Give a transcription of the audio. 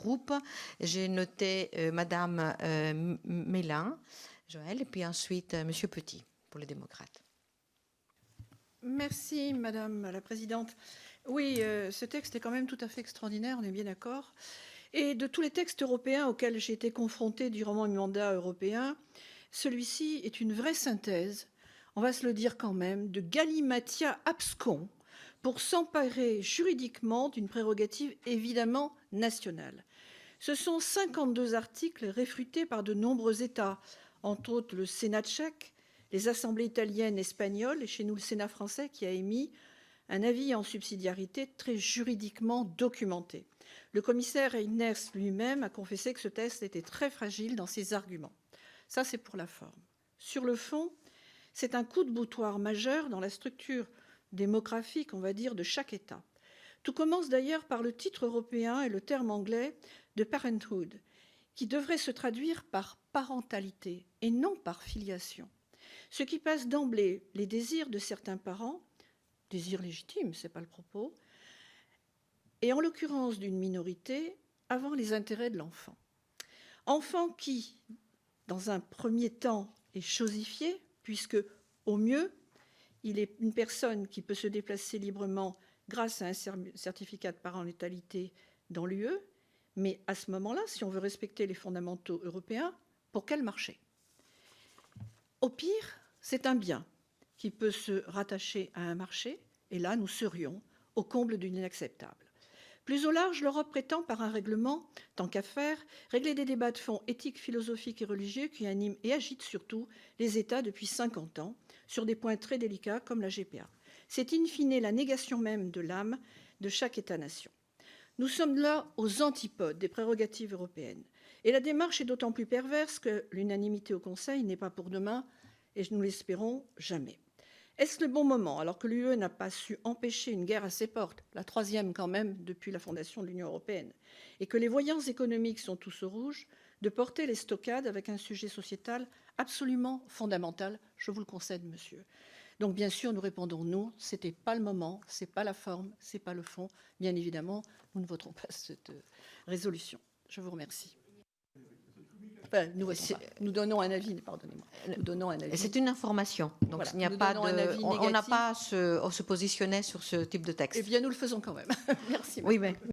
groupes. J'ai noté Madame Mélin, Joël, et puis ensuite Monsieur Petit pour les démocrates. Merci, Madame la Présidente. Oui, ce texte est quand même tout à fait extraordinaire, on est bien d'accord. Et de tous les textes européens auxquels j'ai été confrontée durant mon mandat européen, celui-ci est une vraie synthèse, on va se le dire quand même, de galimatia abscons pour s'emparer juridiquement d'une prérogative évidemment nationale. Ce sont 52 articles réfutés par de nombreux États, entre autres le Sénat tchèque, les assemblées italiennes, espagnoles, et chez nous le Sénat français qui a émis un avis en subsidiarité très juridiquement documenté. Le commissaire Reynders lui-même a confessé que ce texte était très fragile dans ses arguments. Ça, c'est pour la forme. Sur le fond, c'est un coup de boutoir majeur dans la structure démographique, on va dire, de chaque État. Tout commence d'ailleurs par le titre européen et le terme anglais de parenthood, qui devrait se traduire par parentalité et non par filiation. Ce qui passe d'emblée les désirs de certains parents, désirs légitimes, ce n'est pas le propos, et en l'occurrence d'une minorité, avant les intérêts de l'enfant. Enfant qui, dans un premier temps, est chosifié, puisque, au mieux, il est une personne qui peut se déplacer librement grâce à un certificat de parentalité dans l'UE, mais à ce moment-là, si on veut respecter les fondamentaux européens, pour quel marché? Au pire, c'est un bien qui peut se rattacher à un marché, et là, nous serions au comble d'une inacceptable. Plus au large, l'Europe prétend, par un règlement, tant qu'à faire, régler des débats de fond éthiques, philosophiques et religieux qui animent et agitent surtout les États depuis 50 ans, sur des points très délicats comme la GPA. C'est in fine la négation même de l'âme de chaque État-nation. Nous sommes là aux antipodes des prérogatives européennes. Et la démarche est d'autant plus perverse que l'unanimité au Conseil n'est pas pour demain, et nous l'espérons jamais. Est-ce le bon moment, alors que l'UE n'a pas su empêcher une guerre à ses portes, la troisième quand même depuis la fondation de l'Union européenne, et que les voyants économiques sont tous au rouge, de porter les stockades avec un sujet sociétal absolument fondamental? Je vous le concède, monsieur. Donc, bien sûr, nous répondons non, ce n'était pas le moment, ce n'est pas la forme, ce n'est pas le fond. Bien évidemment, nous ne voterons pas cette résolution. Je vous remercie. Enfin, nous donnons un avis, pardonnez-moi. Nous donnons un avis. C'est une information, donc voilà, il n'y a pas de, on n'a pas à se positionner sur ce type de texte. Eh bien, nous le faisons quand même. Merci. Oui, mais